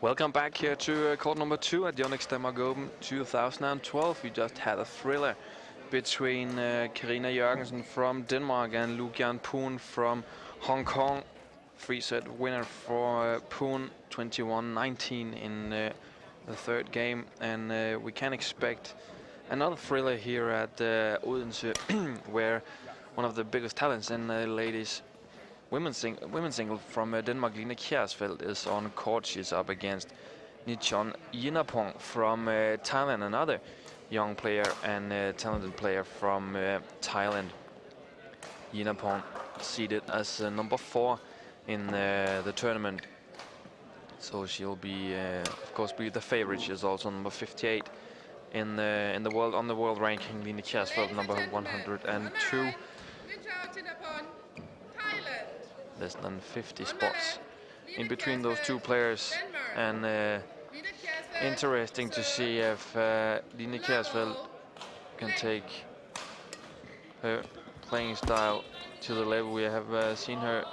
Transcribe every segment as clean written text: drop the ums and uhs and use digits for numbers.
Welcome back here to court number 2 at Yonex Denmark Open 2012. We just had a thriller between Karina Jørgensen from Denmark and Nichaon Jindapon from Hong Kong. 3-set winner for Poon, 21-19 in the third game, and we can expect another thriller here at Odense, where one of the biggest talents in the ladies women's single from Denmark, Kjaersfeldt, is on court. She's up against Nichaon Jindapon from Thailand, another young player and talented player from Thailand. Jindapon seeded as number 4 in the tournament, so she'll be, of course, be the favorite. She's also number 58 in the world on the world ranking. Kjaersfeldt number 102. Less than 50 spots in between those two players, and interesting to see if Line Kjaersfeldt can take her playing style to the level we have seen her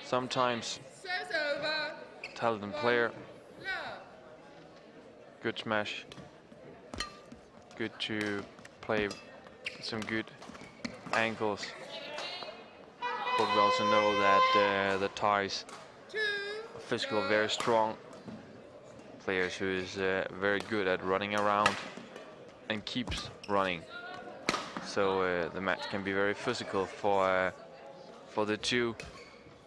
sometimes. Talented player, good smash, good to play some good angles. But we also know that the Thais are physically very strong players who is very good at running around and keeps running. So the match can be very physical for the two.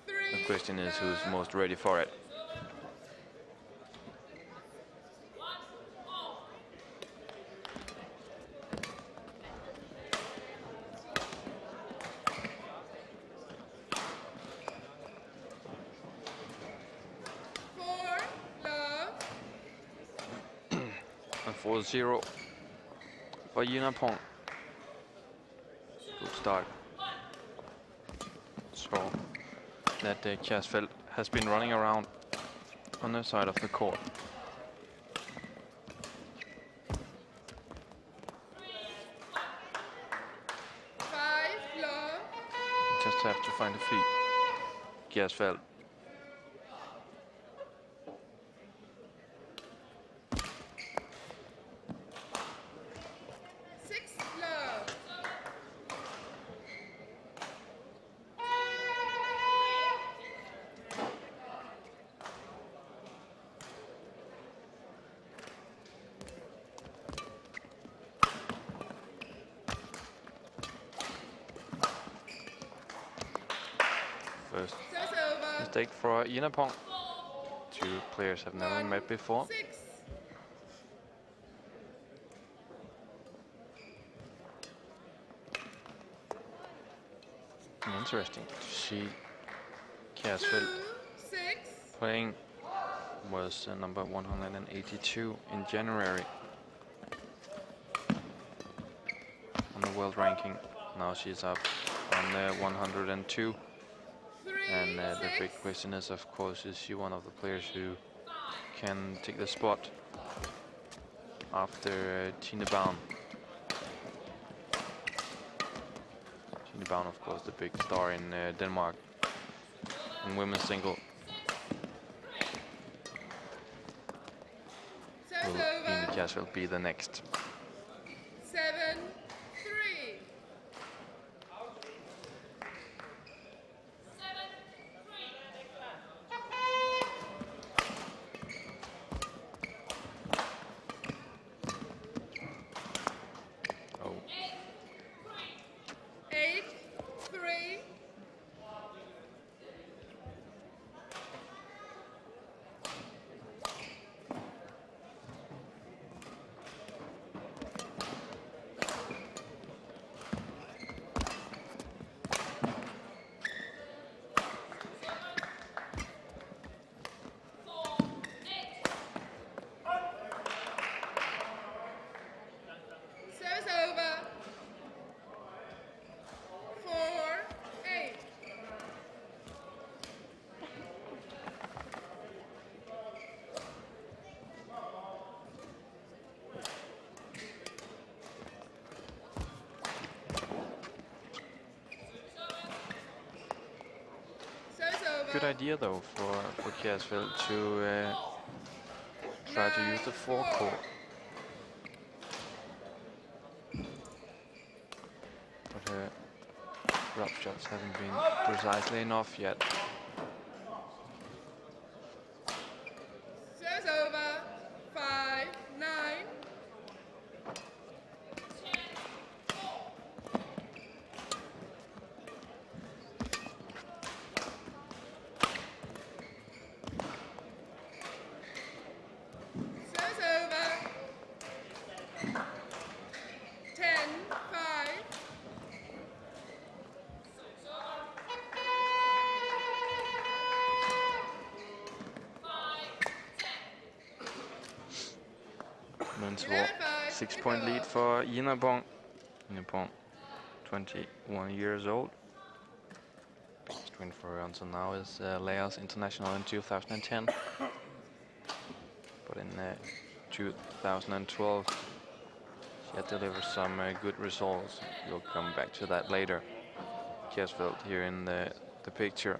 The question is who's most ready for it. And 4-0 for Jindapon. Good start. So that Kjaersfeldt has been running around on the side of the court. Just have to find a feet. Kjaersfeldt. First mistake for Jindapon. Two players have never met before. Interesting to see Kjaersfeldt playing. Was number 182 in January on the world ranking. Now she's up on 102. And the big question is, of course, is she one of the players who can take the spot after Jindapon? Jindapon, of course, the big star in Denmark in women's single. Will Kjaersfeldt be the next? 7-3. Oh. 8-3. Service over. 4-8. Service over. Good idea though for Kjaersfeldt to try to use the forecourt. But her drop shots haven't been precisely enough yet. Service over. 5-9. Service over. 10-5. Men's 6-point lead for Jindapon. Jindapon, 21 years old. Biggest win for her until now is Laos International in 2010. But in 2012, she had delivered some good results. We'll come back to that later. Kjaersfeldt here in the picture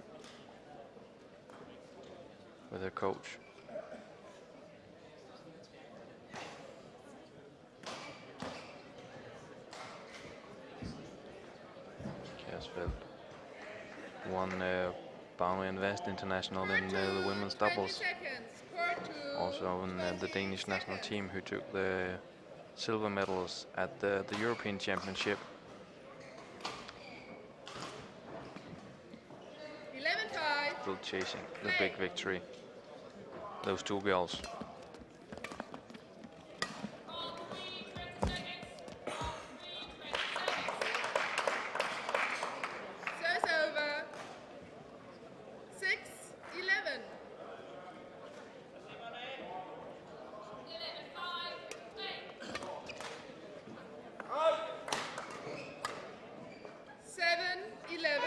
with her coach. Kjaersfeldt won Baume Invest International in the women's doubles. Also in the Danish national team, who took the silver medals at the European Championship. 11-5. Still chasing the big victory. Those two girls. Service over. 6-11. Seven, 11.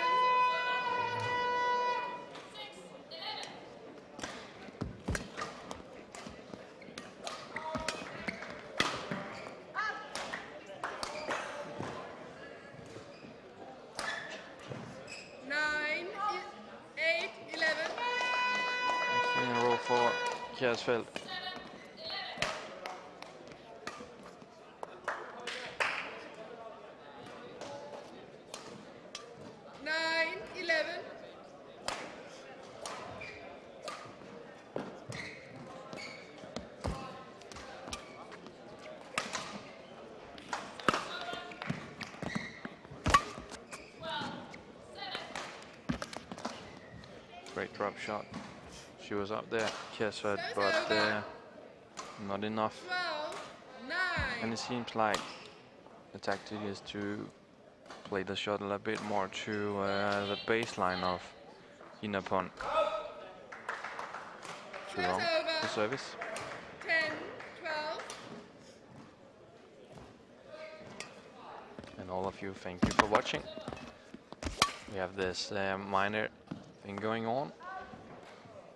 Nine, 8, 11. 3 in a row for Kjaersfeldt. Nine, 11. Great drop shot. She was up there, Kjaersfeldt, but not enough. 12, 9. And it seems like the tactic is to play the shuttle a bit more to the baseline of Jindapon. Too long, the service. 10, 12. And all of you, thank you for watching. We have this minor thing going on.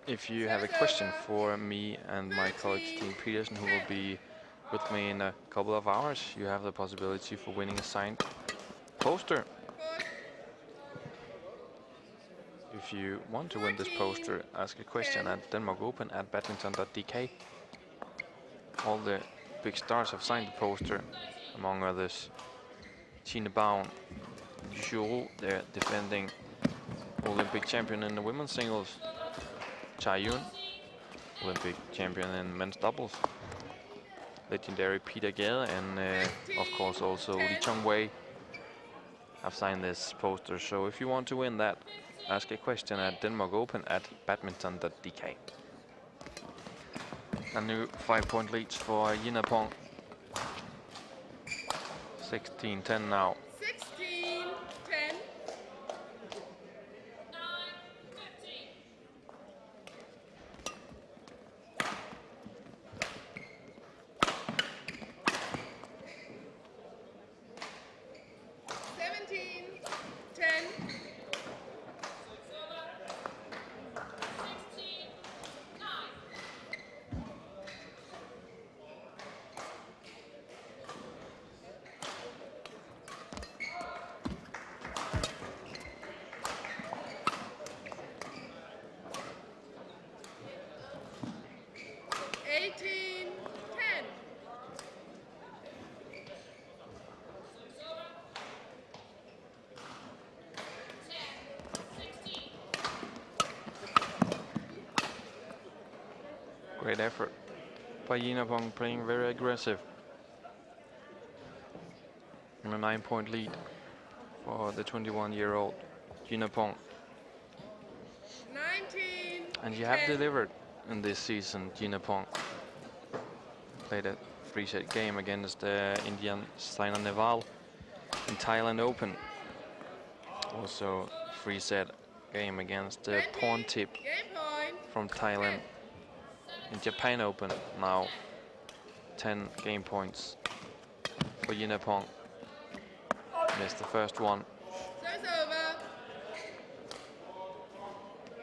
If you have a question for me and my colleague Stine Petersen, who will be with me in a couple of hours, you have the possibility for winning a signed poster. If you want to win this poster, ask a question at Denmark Open at badminton.dk. All the big stars have signed the poster, among others Jindapon, the defending Olympic champion in the women's singles, Kjaersfeldt, Olympic champion in men's doubles, legendary Peter Gade, and of course also Nichaon Jindapon have signed this poster. So if you want to win that, ask a question at Denmark Open at badminton.dk. A new 5-point lead for Jindapon. 16-10 now. 16, 10. Great effort by Jindapon, playing very aggressive. And a 9-point lead for the 21-year-old Jindapon. 19. And you have delivered in this season. Jindapon played a 3-set game against the Indian Saina Nehwal in Thailand Open. Also 3-set game against the Porntip from Thailand in Japan Open. Now 10 game points for Jindapon. Missed the first one. Serve's over.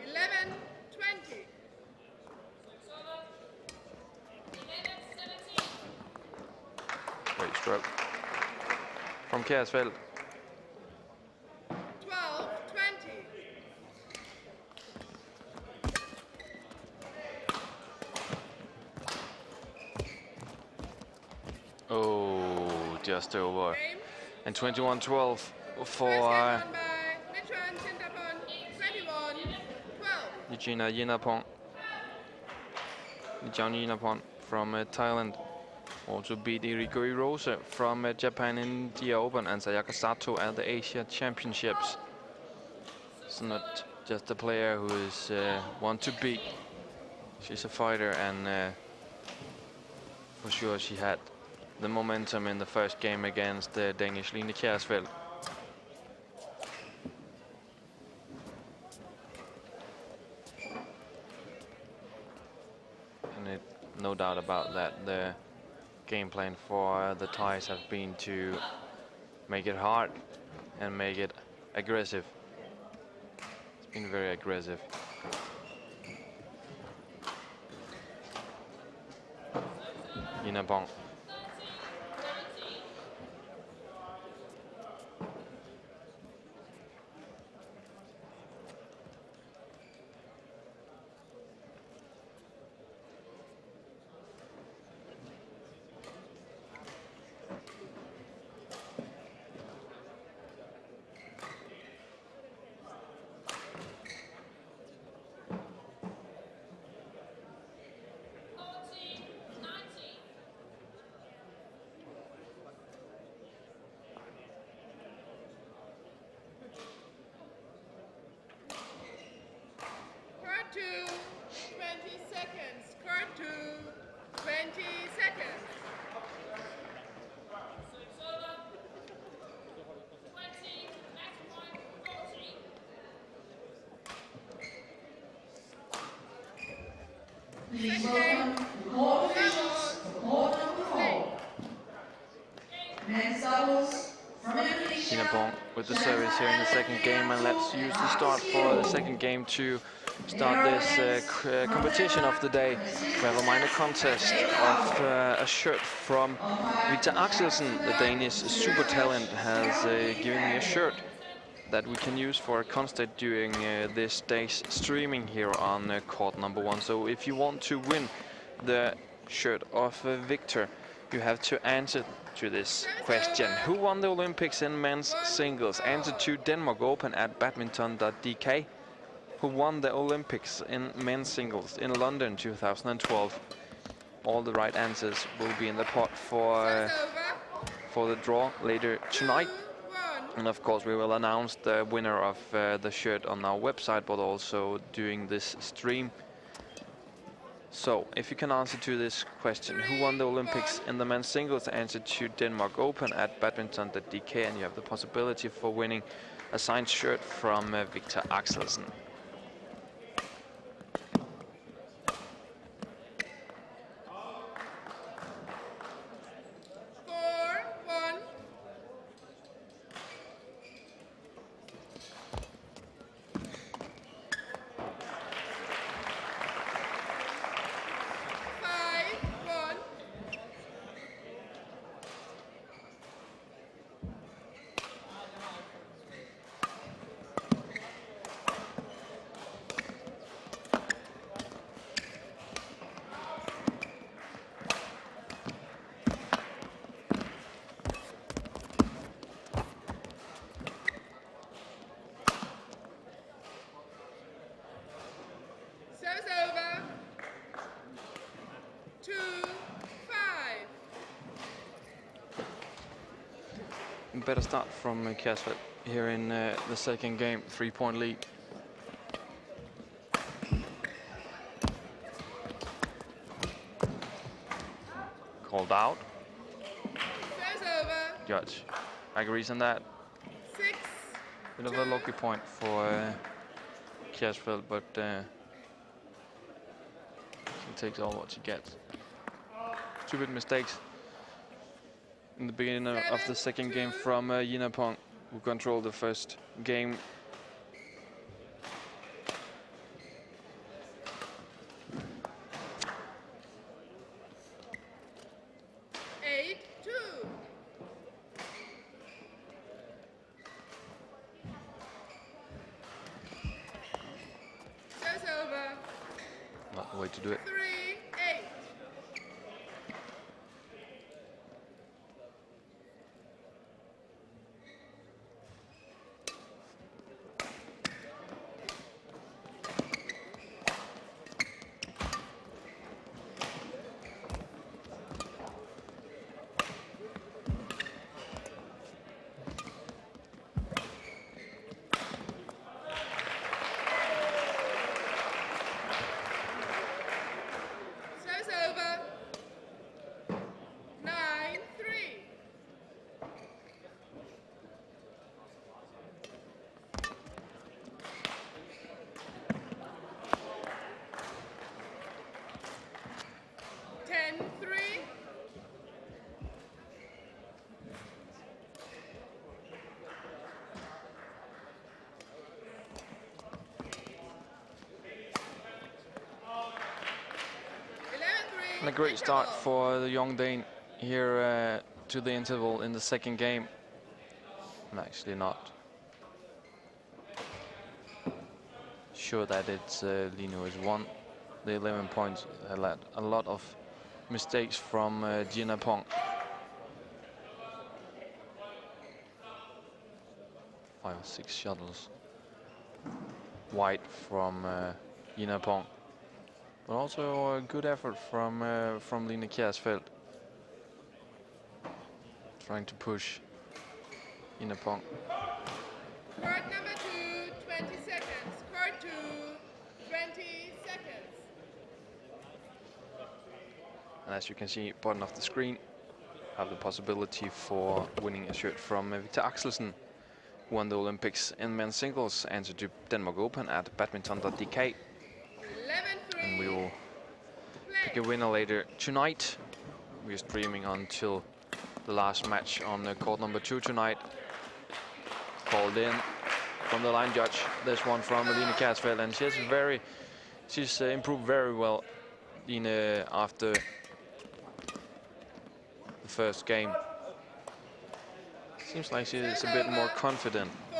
11, 20. Great stroke from Kjaersfeldt. 12, 20. Oh, just over. Game. And 21-12 for Nichaon Jindapon. 21, 12. Jindapon. Nichaon Jindapon from Thailand. Also beat Irigori Rose from Japan in the Open and Sayaka Sato at the Asia Championships. It's not just a player who is one to beat. She's a fighter, and for sure she had the momentum in the first game against the Danish Line Kjaersfeldt. And no doubt about that, the game plan for the Thais have been to make it hard and make it aggressive. It's been very aggressive. Jindapon. Second game, doubles, court number 4. Men's doubles from Indonesia. Jindapon with the service here in the second game, and let's use the start for the second game to start this competition of the day. We have a minor contest of a shirt from Victor Axelsen. The Danish super talent has given me a shirt that we can use for a contest during this day's streaming here on court number 1. So if you want to win the shirt of Victor, you have to answer to this question. Who won the Olympics in men's singles? Answer to Denmark Open at badminton.dk. Who won the Olympics in men's singles in London 2012? All the right answers will be in the pot for the draw later tonight. And of course we will announce the winner of the shirt on our website, but also during this stream. So, if you can answer to this question, who won the Olympics in the men's singles, answer to Denmark Open at badminton.dk, and you have the possibility for winning a signed shirt from Victor Axelsen. Better start from Kjaersfeldt here in the second game, 3-point lead. Called out. Judge agrees on that. 6. Bit of a lucky point for Kjaersfeldt, but she takes all what she gets. Stupid mistakes in the beginning of the second game from Jindapon, who controlled the first game. Not the way to do it. 3-8. And a great start for the young Dane here to the interval in the second game. I'm actually not sure that it's Lino has won the 11 points. A lot of mistakes from Jindapon. 5 or 6 shuttles wide from Jindapon. But also a good effort from Line Kjaersfeldt, trying to push Jindapon. Court number 2, 20 seconds. Court 2, 20 seconds. And as you can see, bottom of the screen, have the possibility for winning a shirt from Victor Axelsen, who won the Olympics in men's singles. Answer to Denmark Open at badminton.dk. And we will pick a winner later tonight. We're streaming until the last match on court number 2 tonight. Called in from the line judge. This one from Line Kjaersfeldt, and she's improved very well, Line, after the first game. Seems like she is a bit more confident. 4-12.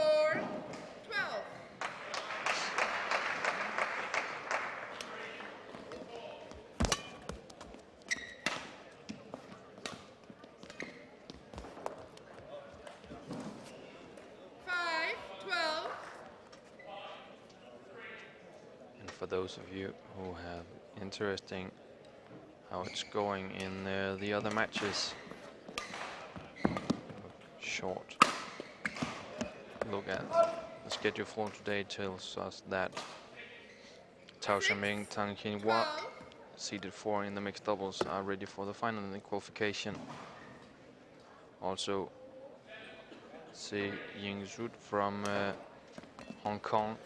And for those of you who have interesting how it's going in the other matches, short look at the schedule for today tells us that Tao Shaming, Tang Qinhua, seeded 4 in the mixed doubles, are ready for the final in the qualification. Also, Se Ying Zhu from Hong Kong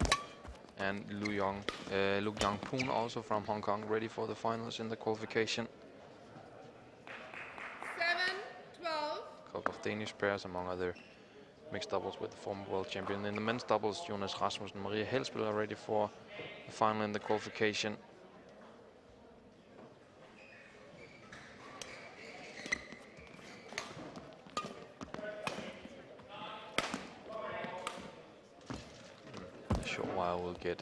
and Lu Yangpun, also from Hong Kong, ready for the finals in the qualification. 7-12. Couple of Danish pairs, among other mixed doubles with the former world champion. In the men's doubles, Jonas Rasmussen and Maria Helsbøl are ready for the final in the qualification. In a short while we'll get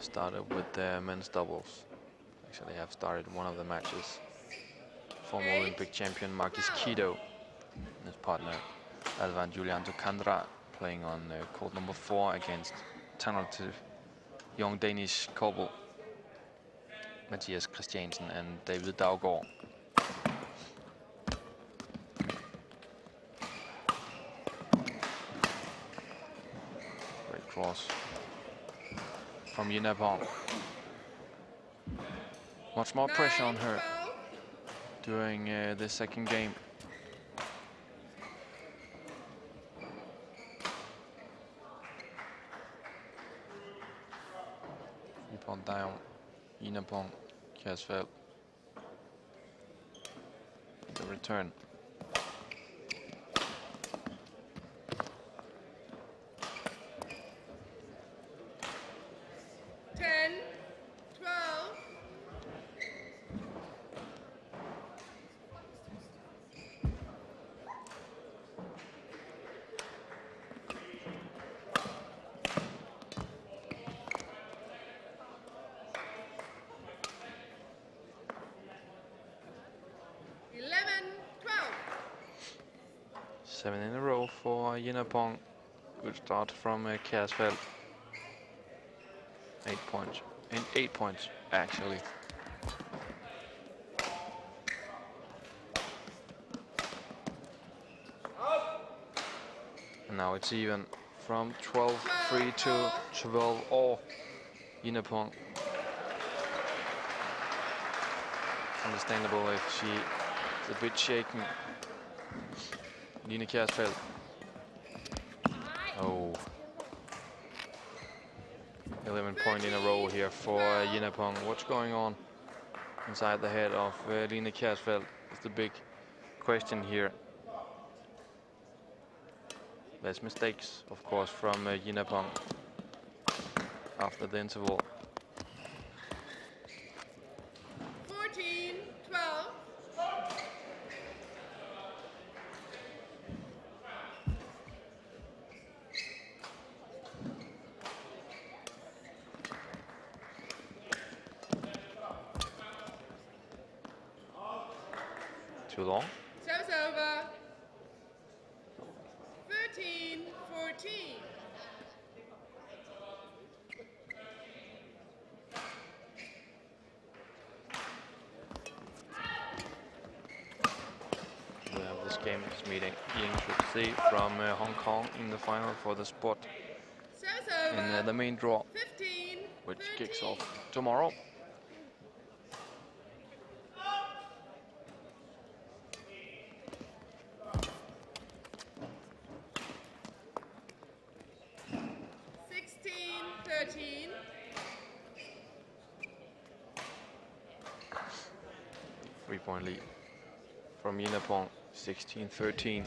started with the men's doubles. Actually, have started one of the matches. Former Olympic champion Marcus Kido and his partner Alvan Julian Kandra playing on court number 4 against talented young Danish couple Mathias Christiansen and David Daugård. Great cross from Jindapon. Much more pressure on her during the second game. Down, Jindapon, Kjaersfeldt. The return. Seven in a row for Jindapon. Good start from Kjaersfeldt. 8 points. And 8 points, actually. And now it's even from 12-3 to 12-all. Jindapon. Understandable if she is a bit shaken. Line Kjaersfeldt. Oh. 11 point in a row here for Jindapon. What's going on inside the head of Line Kjaersfeldt is the big question here. There's mistakes, of course, from Jindapon after the interval. 14-12. Too long? Service over. 13-14. We have this game is meeting Ying Shu from Hong Kong in the final for the spot in the main draw, 15, which 13. kicks off tomorrow. 3-point lead from Jindapon, 16-13.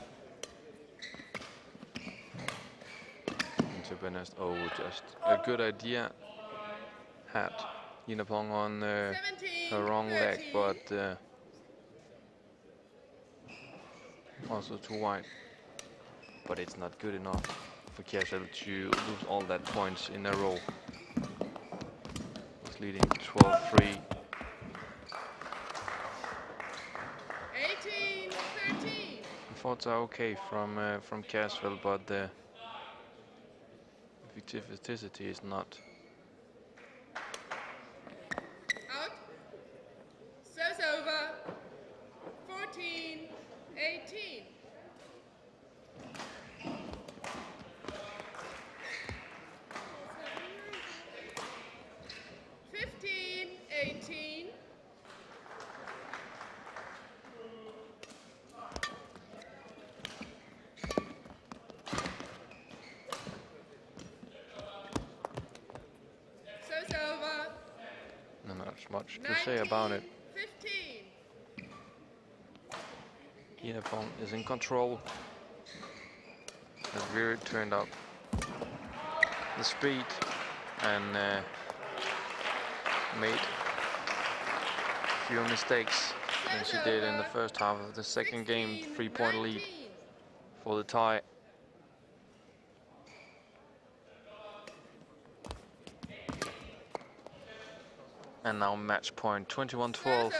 And to be honest, just a good idea. Had Jindapon on her wrong leg, but also too wide. But it's not good enough for Kjaersfeldt to lose all that points in a row. It's leading 12-3. 18-13. Thoughts are okay from Kjaersfeldt, but the effectivity is not. Out. Serves over. 14-18. 15-18. Serves over. Not much to say about it. 15. Jindapon is in control. Has really turned up the speed and made a few mistakes than she did in the first half of the second game. 3-point lead for the tie. And now match point 21-12,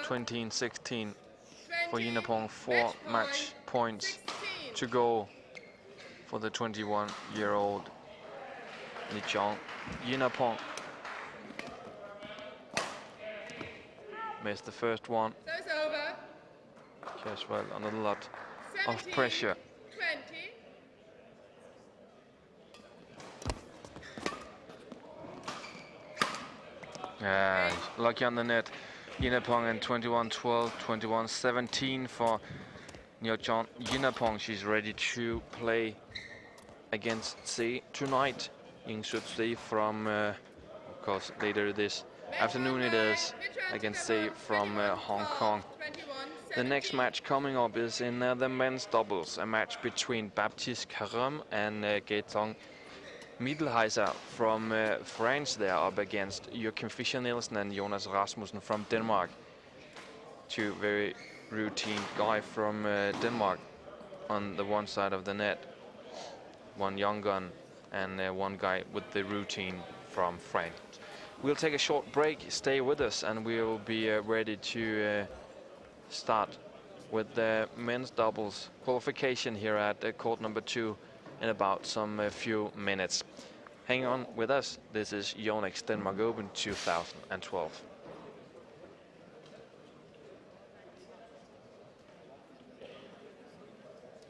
20-16 for Jindapon. 4 match points to go for the 21-year-old Nichaon Jindapon. Missed the first one. Kjaersfeldt under a lot of pressure. 20. Lucky on the net. Jindapon and 21-12, 21-17 for Nichaon Jindapon. She's ready to play against C tonight in Superseries from, of course, later this afternoon it is against C from Hong Kong. The next match coming up is in the men's doubles, a match between Baptiste Carum and Gaëtan Middelheiser from France. They are up against Joachim Fischer-Nielsen and Jonas Rasmussen from Denmark. Two very routine guys from Denmark on the one side of the net. One young gun and one guy with the routine from France. We'll take a short break, stay with us, and we'll be ready to start with the men's doubles qualification here at court number 2 in about some few minutes. Hang on with us. This is Yonex Denmark Open 2012.